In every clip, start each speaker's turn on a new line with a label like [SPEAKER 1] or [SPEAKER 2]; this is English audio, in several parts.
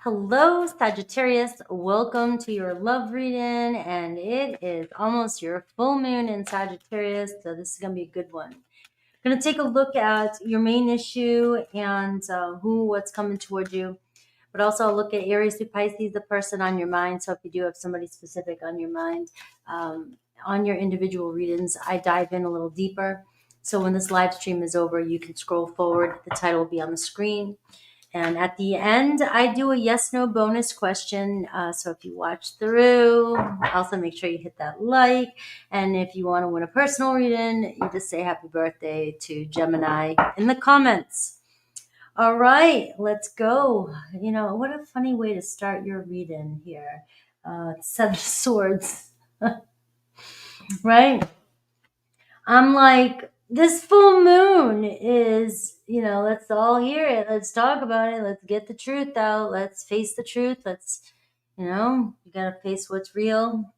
[SPEAKER 1] Hello, Sagittarius. Welcome to your love reading, and it is almost your full moon in Sagittarius, so this is going to be a good one. I'm going to take a look at your main issue and what's coming toward you, but also I'll look at Aries through Pisces, the person on your mind. So if you do have somebody specific on your mind, on your individual readings, I dive in a little deeper. So when this live stream is over, you can scroll forward. The title will be on the screen. And at the end, I do a yes/no bonus question. So if you watch through, also make sure you hit that like. And if you want to win a personal reading, you just say happy birthday to Gemini in the comments. All right, let's go. You know, what a funny way to start your reading here. Seven of Swords, right? I'm like, this full moon is, let's all hear it. Let's talk about it. Let's get the truth out. Let's face the truth. You got to face what's real,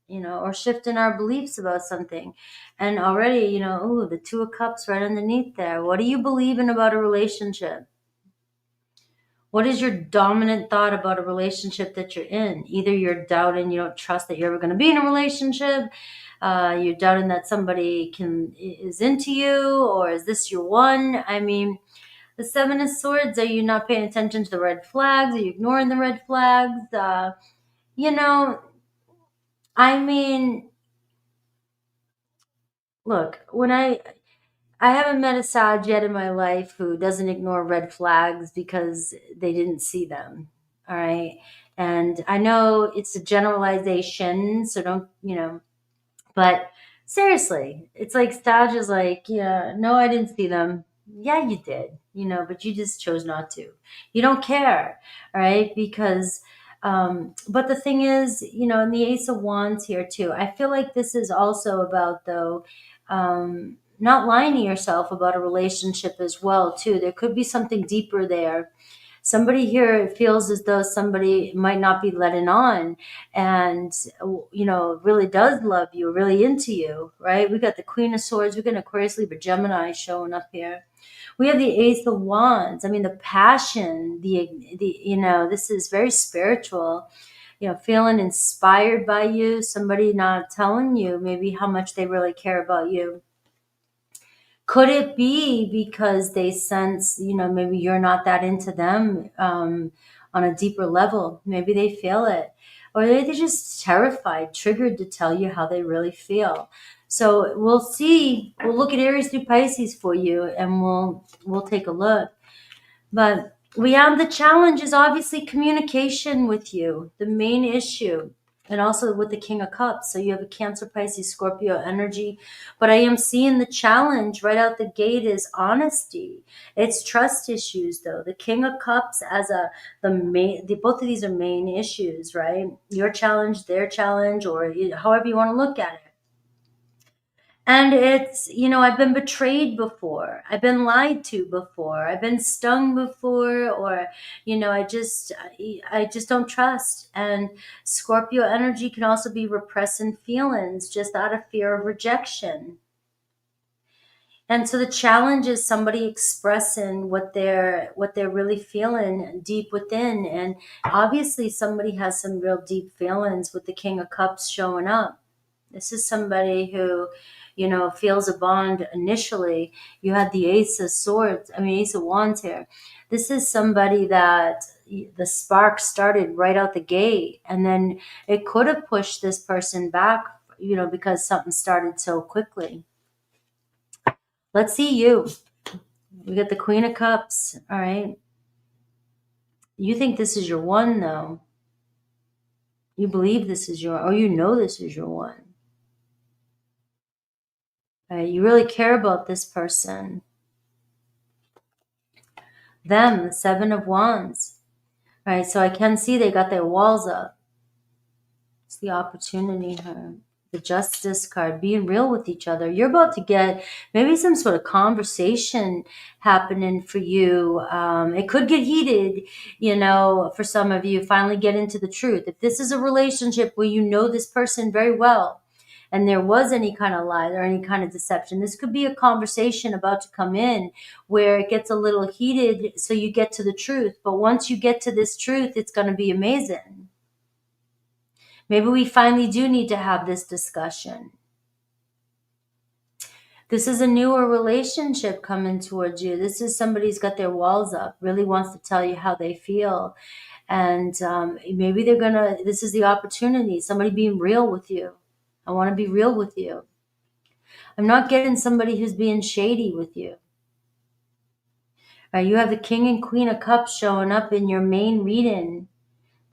[SPEAKER 1] or shift in our beliefs about something. And already, the Two of Cups right underneath there. What do you believe in about a relationship? What is your dominant thought about a relationship that you're in? Either you're doubting, you don't trust that you're ever going to be in a relationship. You're doubting that somebody is into you, or is this your one? I mean, the Seven of Swords, are you not paying attention to the red flags? Are you ignoring the red flags? I mean, look, when I haven't met a Sag yet in my life who doesn't ignore red flags because they didn't see them. All right. And I know it's a generalization, so don't, but seriously, it's like Sag is like, yeah, no, I didn't see them. Yeah, you did, but you just chose not to. You don't care. All right. Because, but the thing is, in the Ace of Wands here too, I feel like this is also about, though, not lying to yourself about a relationship as well too. There could be something deeper there. Somebody here feels as though somebody might not be letting on, and really does love you, really into you, right? We got the Queen of Swords, we got an Aquarius, Libra, Gemini showing up here. We have the Ace of Wands. I mean, the passion, the this is very spiritual. Feeling inspired by you, somebody not telling you maybe how much they really care about you. Could it be because they sense, maybe you're not that into them on a deeper level? Maybe they feel it. Or they're just terrified, triggered to tell you how they really feel. So we'll see. We'll look at Aries through Pisces for you, and we'll take a look. But we have the challenge is obviously communication with you, the main issue. And also with the King of Cups. So you have a Cancer, Pisces, Scorpio energy. But I am seeing the challenge right out the gate is honesty. It's trust issues, though. The King of Cups as both of these are main issues, right? Your challenge, their challenge, or however you want to look at it. And it's, I've been betrayed before. I've been lied to before. I've been stung before, or, I just don't trust. And Scorpio energy can also be repressing feelings just out of fear of rejection. And so the challenge is somebody expressing what they're really feeling deep within. And obviously somebody has some real deep feelings with the King of Cups showing up. This is somebody who, feels a bond initially. You had the Ace of Wands here. This is somebody that the spark started right out the gate, and then it could have pushed this person back, because something started so quickly. Let's see you. We got the Queen of Cups. All right. You think this is your one, though. You believe this is this is your one. Right? You really care about this person. Them, the Seven of Wands. Right? So I can see they got their walls up. It's the opportunity here. The Justice card, being real with each other. You're about to get maybe some sort of conversation happening for you. It could get heated, for some of you. Finally get into the truth. If this is a relationship where you know this person very well, and there was any kind of lie or any kind of deception. This could be a conversation about to come in where it gets a little heated, so you get to the truth. But once you get to this truth, it's going to be amazing. Maybe we finally do need to have this discussion. This is a newer relationship coming towards you. This is somebody who's got their walls up, really wants to tell you how they feel. And maybe they're going to, this is the opportunity, somebody being real with you. I want to be real with you. I'm not getting somebody who's being shady with you. You have the King and Queen of Cups showing up in your main reading.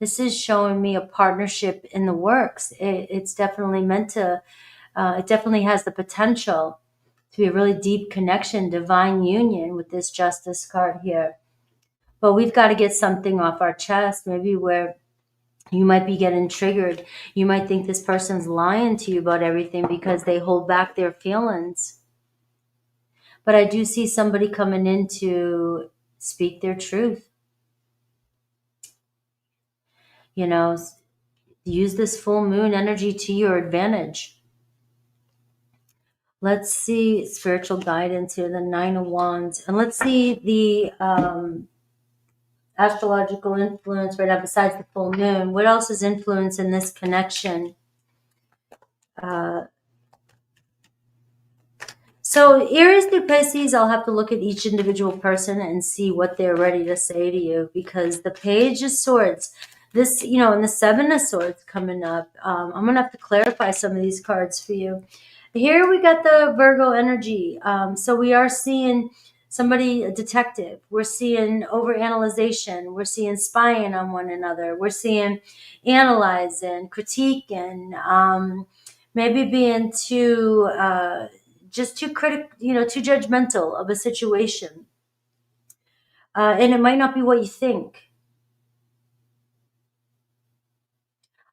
[SPEAKER 1] This is showing me a partnership in the works. It's definitely meant to, it definitely has the potential to be a really deep connection, divine union with this Justice card here. But we've got to get something off our chest, maybe where you might be getting triggered. You might think this person's lying to you about everything because they hold back their feelings. But I do see somebody coming in to speak their truth. You know, use this full moon energy to your advantage. Let's see spiritual guidance here, the Nine of Wands. And let's see the astrological influence right now besides the full moon. What else is influence in this connection? So Aries through Pisces, I'll have to look at each individual person and see what they're ready to say to you, because the Page of Swords, this, you know, and the Seven of Swords coming up, I'm going to have to clarify some of these cards for you. Here we got the Virgo energy. So we are seeing somebody, a detective. We're seeing overanalyzation. We're seeing spying on one another. We're seeing analyzing, critiquing, maybe being too, just too too judgmental of a situation. And it might not be what you think.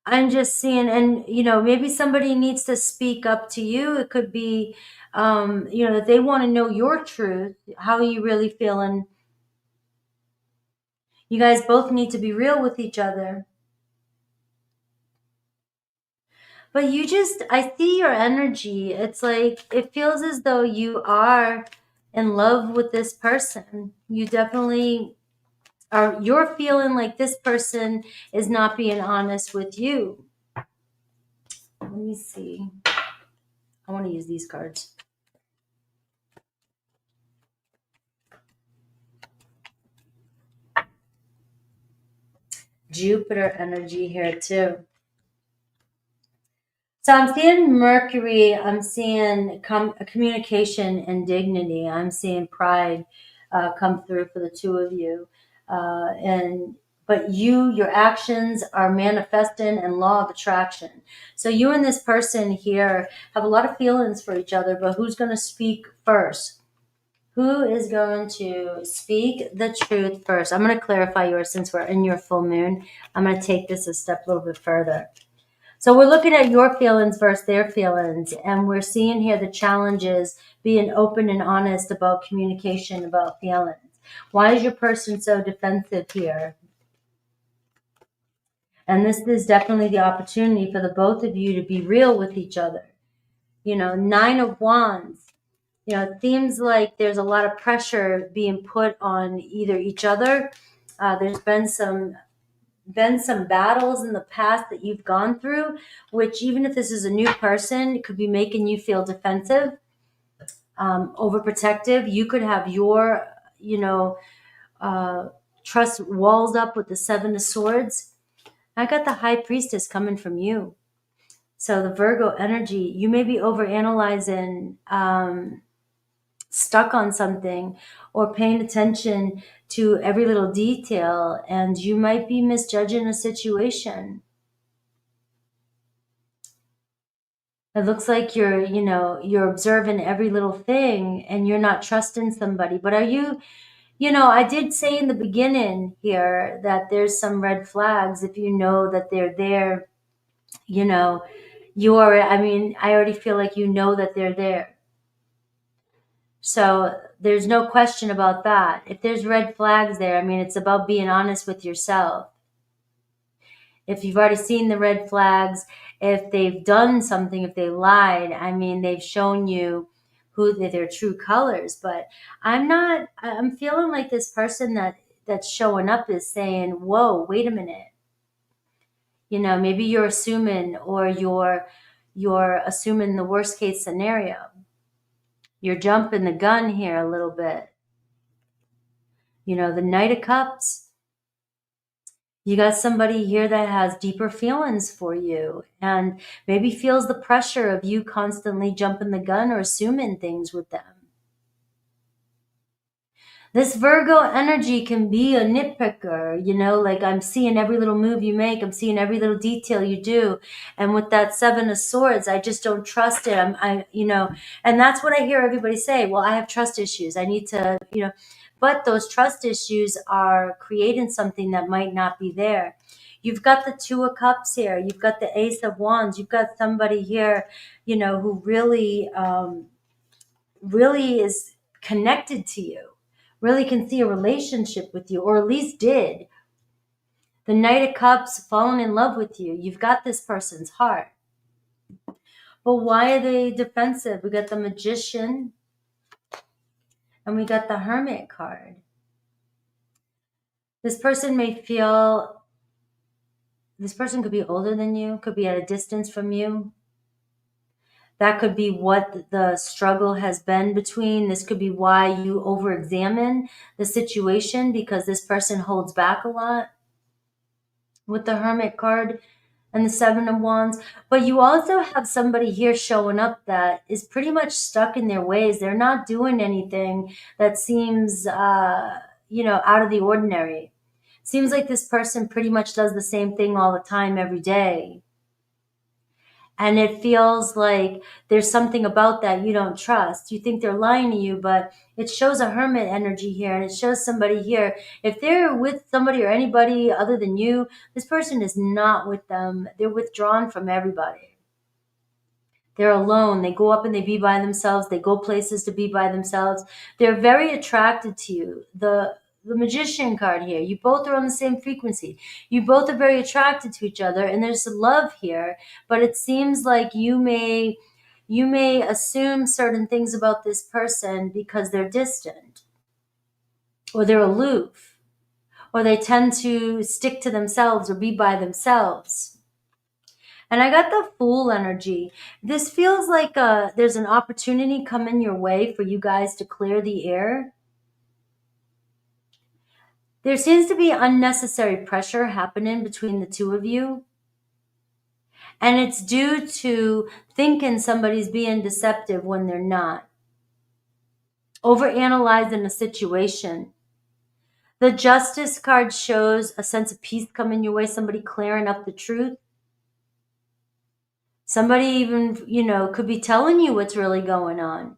[SPEAKER 1] I'm just seeing, and maybe somebody needs to speak up to you. It could be, that they want to know your truth. How are you really feeling? You guys both need to be real with each other. But I see your energy. It's like, it feels as though you are in love with this person. You definitely are. You're feeling like this person is not being honest with you. Let me see. I want to use these cards. Jupiter energy here too. So I'm seeing Mercury. I'm seeing communication and dignity. I'm seeing pride come through for the two of you. But your actions are manifesting and law of attraction. So you and this person here have a lot of feelings for each other, but who's going to speak first? Who is going to speak the truth first? I'm going to clarify yours since we're in your full moon. I'm going to take this a step a little bit further. So we're looking at your feelings versus their feelings, and we're seeing here the challenges being open and honest about communication, about feelings. Why is your person so defensive here? And this is definitely the opportunity for the both of you to be real with each other. Nine of Wands. It seems like there's a lot of pressure being put on either each other. There's been some battles in the past that you've gone through, which, even if this is a new person, could be making you feel defensive, overprotective. You could have your, trust walls up with the Seven of Swords. I got the High Priestess coming from you. So the Virgo energy, you may be overanalyzing, stuck on something, or paying attention to every little detail, and you might be misjudging a situation. It looks like you're observing every little thing and you're not trusting somebody. But are you, I did say in the beginning here that there's some red flags. If you know that they're there, I already feel like you know that they're there. So there's no question about that. If there's red flags there, it's about being honest with yourself. if you've already seen the red flags, if they've done something, if they lied, I mean, they've shown you who their true colors. But I'm feeling like this person that's showing up is saying, whoa, wait a minute. You know, maybe you're assuming, or you're assuming the worst case scenario. You're jumping the gun here a little bit. You know, the Knight of Cups, you got somebody here that has deeper feelings for you and maybe feels the pressure of you constantly jumping the gun or assuming things with them. This Virgo energy can be a nitpicker, you know, like I'm seeing every little move you make. I'm seeing every little detail you do. And with that Seven of Swords, I just don't trust it. You know, and that's what I hear everybody say. Well, I have trust issues. I need to, you know, but those trust issues are creating something that might not be there. You've got the Two of Cups here. You've got the Ace of Wands. You've got somebody here, you know, who really, really is connected to you, really can see a relationship with you, or at least did. The Knight of Cups, fallen in love with you. You've got this person's heart. But why are they defensive? We got the Magician and we got the Hermit card. This person could be older than you, could be at a distance from you. That could be what the struggle has been between. This could be why you over-examine the situation, because this person holds back a lot with the Hermit card and the Seven of Wands. But you also have somebody here showing up that is pretty much stuck in their ways. They're not doing anything that seems, you know, out of the ordinary. Seems like this person pretty much does the same thing all the time, every day. And it feels like there's something about that you don't trust. You think they're lying to you, but it shows a hermit energy here, and it shows somebody here. If they're with somebody or anybody other than you, this person is not with them. They're withdrawn from everybody. They're alone. They go up and they be by themselves. They go places to be by themselves. They're very attracted to you. The Magician card here, you both are on the same frequency. You both are very attracted to each other, and there's love here, but it seems like you may assume certain things about this person because they're distant, or they're aloof, or they tend to stick to themselves or be by themselves. And I got the Fool energy. This feels like there's an opportunity coming your way for you guys to clear the air. There seems to be unnecessary pressure happening between the two of you. And it's due to thinking somebody's being deceptive when they're not. Overanalyzing a situation. The Justice card shows a sense of peace coming your way, somebody clearing up the truth. Somebody even, you know, could be telling you what's really going on.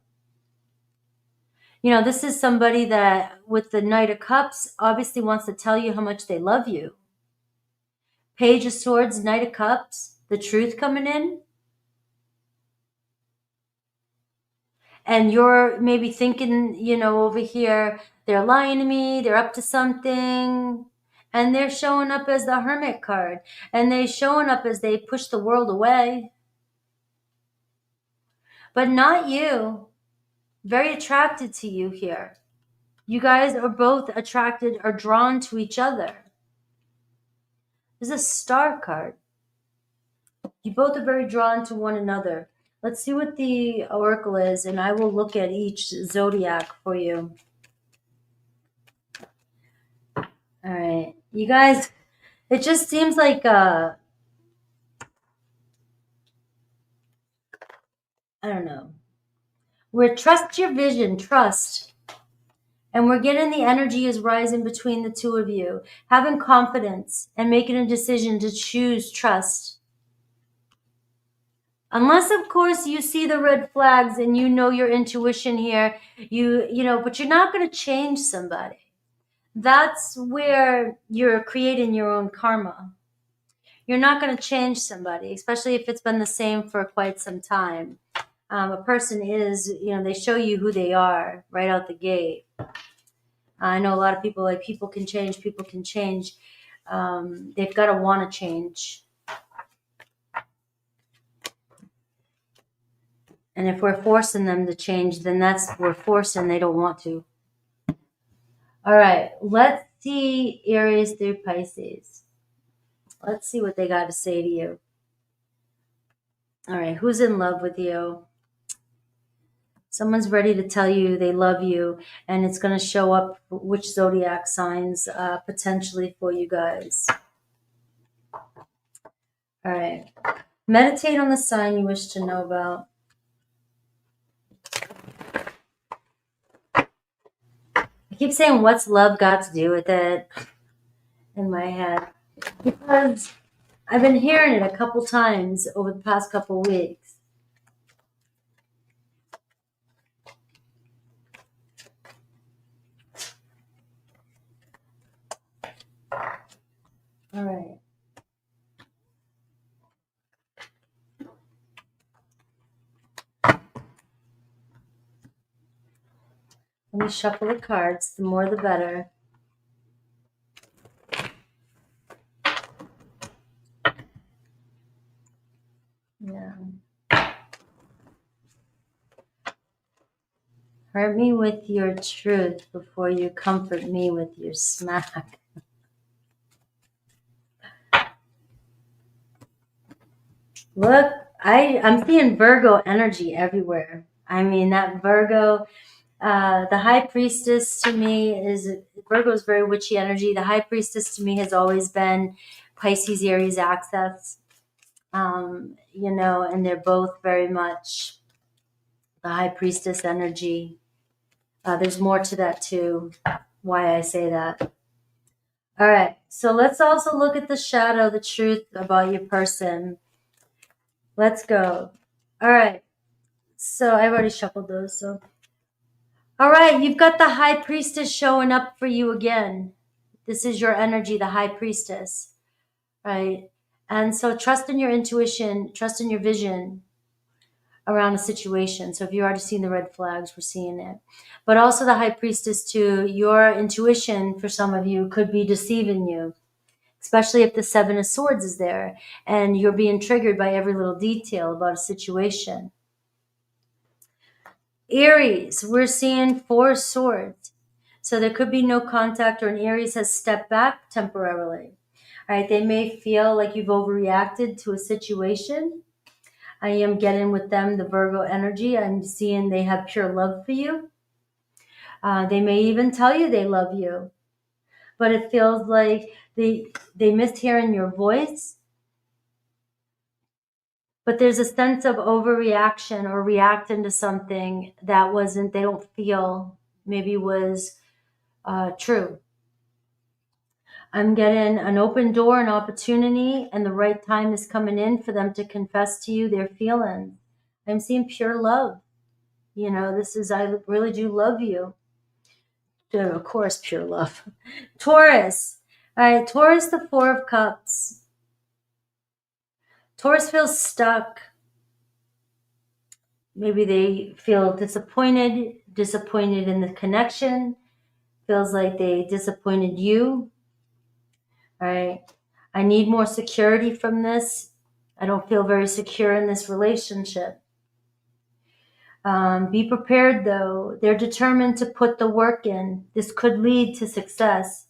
[SPEAKER 1] You know, this is somebody that, with the Knight of Cups, obviously wants to tell you how much they love you. Page of Swords, Knight of Cups, the truth coming in. And you're maybe thinking, you know, over here, they're lying to me, they're up to something. And they're showing up as the Hermit card. And they're showing up as they push the world away. But not you. Very attracted to you here. You guys are both attracted or drawn to each other. There's a Star card. You both are very drawn to one another. Let's see what the oracle is, and I will look at each zodiac for you. All right. You guys, it just seems like, I don't know. We're trust your vision, trust. And we're getting the energy is rising between the two of you. Having confidence and making a decision to choose trust. Unless, of course, you see the red flags and you know your intuition here, you know, but you're not going to change somebody. That's where you're creating your own karma. You're not going to change somebody, especially if it's been the same for quite some time. A person is, you know, they show you who they are right out the gate. I know a lot of people like people can change. They've got to want to change. And if we're forcing them to change, then we're forcing, they don't want to. All right, let's see Aries through Pisces. Let's see what they got to say to you. All right, who's in love with you? Someone's ready to tell you they love you, and it's going to show up which zodiac signs potentially for you guys. All right. Meditate on the sign you wish to know about. I keep saying, what's love got to do with it in my head? Because I've been hearing it a couple times over the past couple weeks. All right. Let me shuffle the cards. The more the better. Yeah. Hurt me with your truth before you comfort me with your smack. Look, I'm seeing Virgo energy everywhere. I mean, that Virgo, the High Priestess to me Virgo is very witchy energy. The High Priestess to me has always been Pisces, Aries access. You know, and they're both very much the High Priestess energy. There's more to that too, why I say that. All right, so let's also look at the shadow, the truth about your person. Let's go. All right, so I've already shuffled those. So, all right, you've got the High Priestess showing up for you again. This is your energy, the High Priestess, right? And so trust in your intuition, trust in your vision around a situation. So if you've already seen the red flags, we're seeing it. But also the High Priestess too, your intuition for some of you could be deceiving you, especially if the Seven of Swords is there and you're being triggered by every little detail about a situation. Aries, we're seeing Four of Swords. So there could be no contact, or an Aries has stepped back temporarily. All right, they may feel like you've overreacted to a situation. I am getting with them the Virgo energy. I'm seeing they have pure love for you. They may even tell you they love you, but it feels like they missed hearing your voice. But there's a sense of overreaction or reacting to something that they don't feel maybe was true. I'm getting an open door, an opportunity, and the right time is coming in for them to confess to you their feelings. I'm seeing pure love. You know, I really do love you. Of course, pure love. Taurus. All right, Taurus, the Four of Cups. Taurus feels stuck. Maybe they feel disappointed in the connection. Feels like they disappointed you. All right. I need more security from this. I don't feel very secure in this relationship. Be prepared, though. They're determined to put the work in. This could lead to success.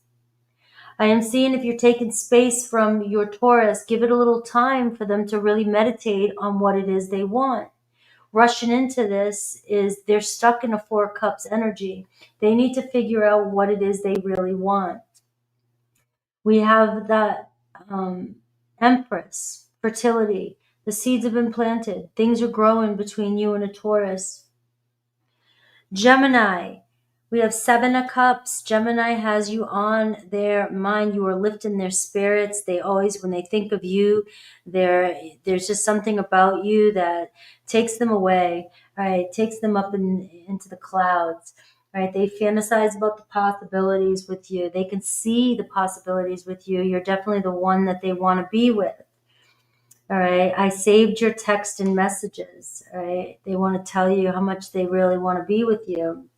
[SPEAKER 1] I am seeing if you're taking space from your Taurus, give it a little time for them to really meditate on what it is they want. Rushing into this they're stuck in a Four of Cups energy. They need to figure out what it is they really want. We have that Empress, fertility. The seeds have been planted. Things are growing between you and a Taurus. Gemini, we have Seven of Cups. Gemini has you on their mind. You are lifting their spirits. They always, when they think of you, there's just something about you that takes them away, right? Takes them up into the clouds, right? They fantasize about the possibilities with you. They can see the possibilities with you. You're definitely the one that they want to be with. All right. I saved your text and messages. All right. They want to tell you how much they really want to be with you.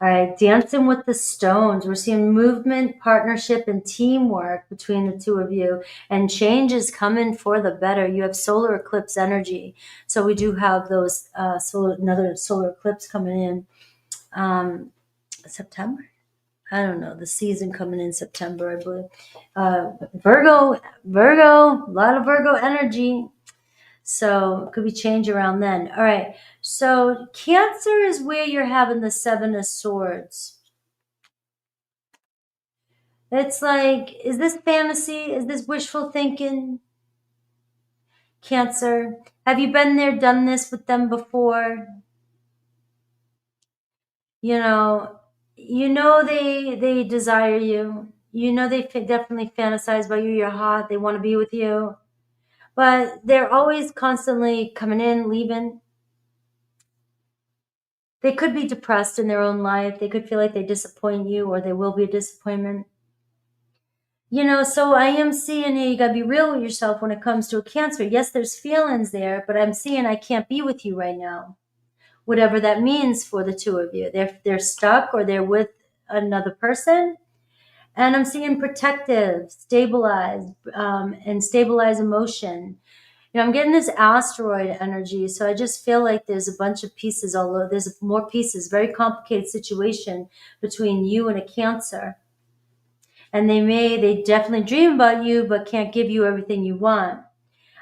[SPEAKER 1] All right, dancing with the stones. We're seeing movement, partnership, and teamwork between the two of you, and change is coming for the better. You have solar eclipse energy, so we do have those another solar eclipse coming in September. I don't know, the season coming in September, I believe. Virgo, a lot of Virgo energy. So it could be change around then. All right. So Cancer is where you're having the Seven of Swords. It's like, is this fantasy? Is this wishful thinking? Cancer. Have you been there, done this with them before? You know, they desire you. They definitely fantasize about you. You're hot. They want to be with you. But they're always constantly coming in, leaving. They could be depressed in their own life. They could feel like they disappoint you, or they will be a disappointment. So I am seeing here, you got to be real with yourself when it comes to a Cancer. Yes, there's feelings there, but I'm seeing I can't be with you right now. Whatever that means for the two of you. They're stuck, or they're with another person. And I'm seeing protective, stabilize, and stabilize emotion. I'm getting this asteroid energy, so I just feel like there's a bunch of pieces all over. There's more pieces, very complicated situation between you and a Cancer. And they definitely dream about you, but can't give you everything you want.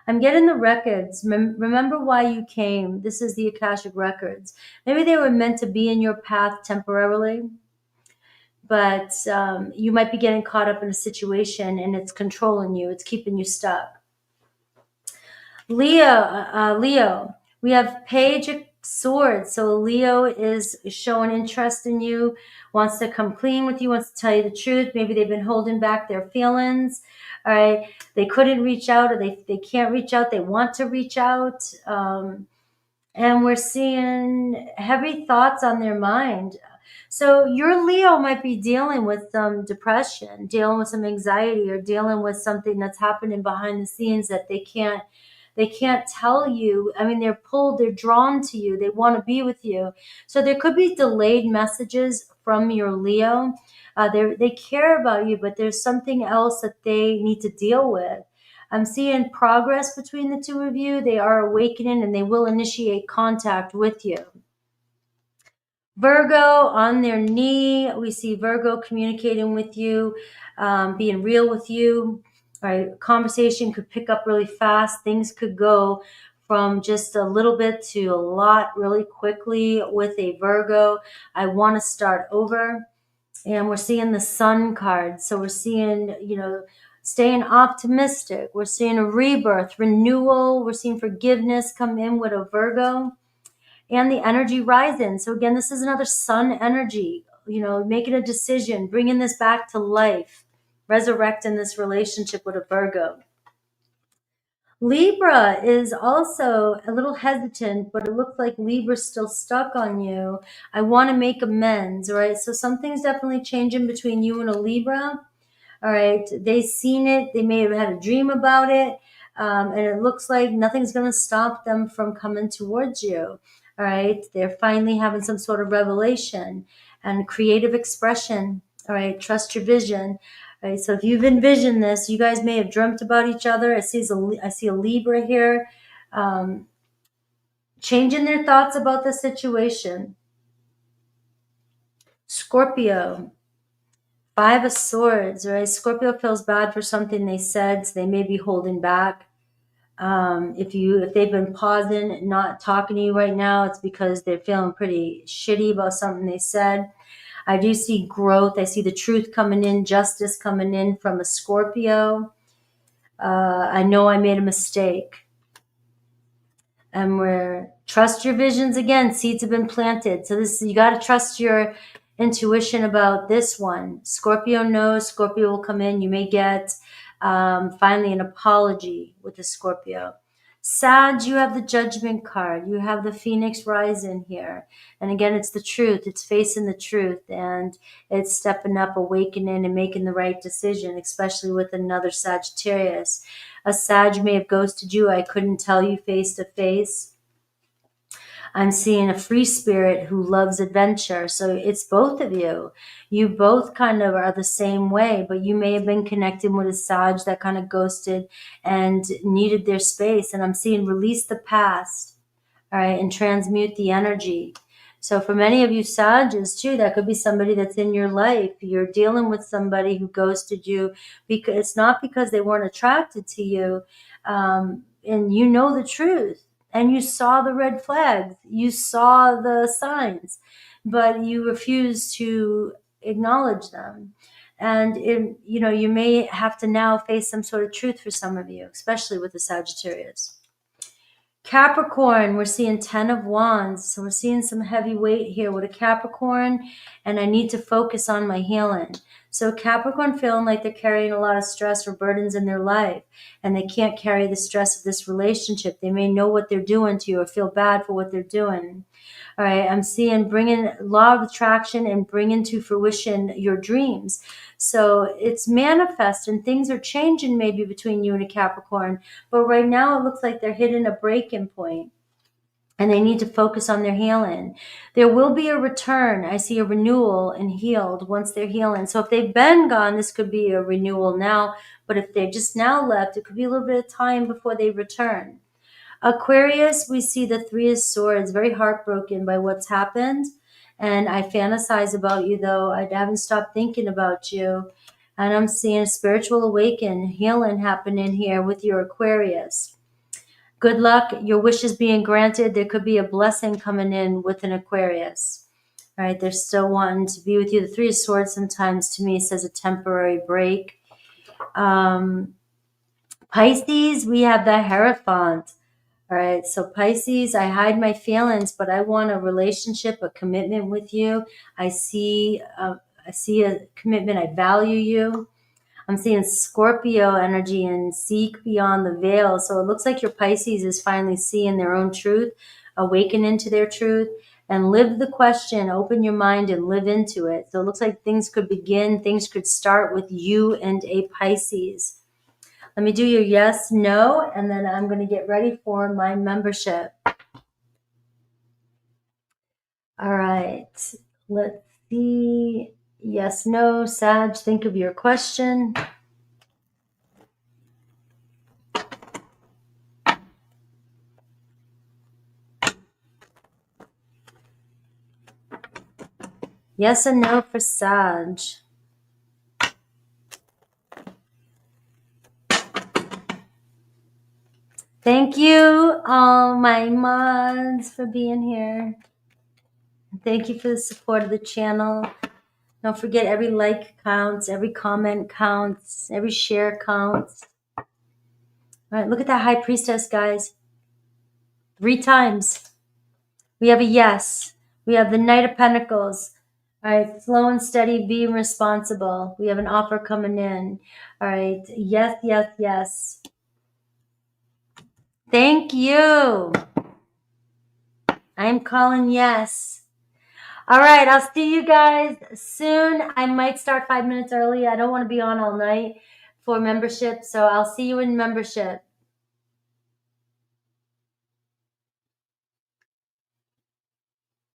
[SPEAKER 1] I'm getting the records. Remember why you came. This is the Akashic records. Maybe they were meant to be in your path temporarily, but you might be getting caught up in a situation and it's controlling you. It's keeping you stuck. Leo, we have Page of Swords. So Leo is showing interest in you, wants to come clean with you, wants to tell you the truth. Maybe they've been holding back their feelings. All right. They couldn't reach out, or they can't reach out. They want to reach out. And we're seeing heavy thoughts on their mind. So your Leo might be dealing with some depression, dealing with some anxiety, or dealing with something that's happening behind the scenes that they can't tell you. I mean, they're drawn to you. They want to be with you. So there could be delayed messages from your Leo. They care about you, but there's something else that they need to deal with. I'm seeing progress between the two of you. They are awakening, and they will initiate contact with you. Virgo on their knee. We see Virgo communicating with you, being real with you. Right, conversation could pick up really fast. Things could go from just a little bit to a lot really quickly with a Virgo. I want to start over. And we're seeing the Sun card. So we're seeing, staying optimistic. We're seeing a rebirth, renewal. We're seeing forgiveness come in with a Virgo, and the energy rising. So again, this is another Sun energy, making a decision, bringing this back to life, resurrecting this relationship with a Virgo. Libra is also a little hesitant, but it looks like Libra's still stuck on you. I want to make amends, right? So something's definitely changing between you and a Libra. All right. They've seen it. They may have had a dream about it. And it looks like nothing's going to stop them from coming towards you. All right. They're finally having some sort of revelation and creative expression. All right. Trust your vision. All right. So if you've envisioned this, you guys may have dreamt about each other. I see a Libra here, changing their thoughts about the situation. Scorpio. 5 of Swords, right? Scorpio feels bad for something they said, so they may be holding back. If they've been pausing, not talking to you right now, it's because they're feeling pretty shitty about something they said. I do see growth. I see the truth coming in, justice coming in from a Scorpio. I know I made a mistake. And trust your visions again. Seeds have been planted. So you got to trust your intuition about this one. Scorpio knows. Scorpio will come in. You may get finally an apology with the Scorpio. Sag, you have the Judgment card. You have the Phoenix rising here. And again, it's the truth. It's facing the truth. And it's stepping up, awakening, and making the right decision, especially with another Sagittarius. A Sag may have ghosted you. I couldn't tell you face to face. I'm seeing a free spirit who loves adventure. So it's both of you. You both kind of are the same way, but you may have been connecting with a Sag that kind of ghosted and needed their space. And I'm seeing release the past, all right, and transmute the energy. So for many of you Sages too, that could be somebody that's in your life. You're dealing with somebody who ghosted you because it's not because they weren't attracted to you, and you know the truth, and you saw the red flags, you saw the signs, but you refuse to acknowledge them. And you may have to now face some sort of truth for some of you, especially with the Sagittarius. Capricorn, we're seeing 10 of Wands. So we're seeing some heavy weight here with a Capricorn, and I need to focus on my healing. So Capricorn feeling like they're carrying a lot of stress or burdens in their life, and they can't carry the stress of this relationship. They may know what they're doing to you or feel bad for what they're doing. All right, I'm seeing bringing law of attraction and bringing to fruition your dreams. So it's manifest and things are changing maybe between you and a Capricorn. But right now it looks like they're hitting a breaking point and they need to focus on their healing. There will be a return. I see a renewal and healed once they're healing. So if they've been gone, this could be a renewal now. But if they're just now left, it could be a little bit of time before they return. Aquarius, we see the Three of Swords, very heartbroken by what's happened. And I fantasize about you, though. I haven't stopped thinking about you. And I'm seeing a spiritual awakening, healing happening here with your Aquarius. Good luck. Your wish is being granted. There could be a blessing coming in with an Aquarius. All right, they're still wanting to be with you. The Three of Swords sometimes to me says a temporary break. Pisces, we have the Hierophant. All right, so Pisces, I hide my feelings, but I want a relationship, a commitment with you. I see a commitment. I value you. I'm seeing Scorpio energy and seek beyond the veil. So it looks like your Pisces is finally seeing their own truth, awakening to their truth, and live the question, open your mind and live into it. So it looks like things could start with you and a Pisces. Let me do your yes, no, and then I'm going to get ready for my membership. All right, let's see. Yes, no, Sag, think of your question. Yes and no for Sag. Thank you, all my mods, for being here. Thank you for the support of the channel. Don't forget, every like counts, every comment counts, every share counts. All right, look at that High Priestess, guys. 3 times. We have a yes. We have the Knight of Pentacles. All right, slow and steady, being responsible. We have an offer coming in. All right, yes, yes, yes. Thank you. I'm calling yes. All right, I'll see you guys soon. I might start 5 minutes early. I don't want to be on all night for membership, so I'll see you in membership.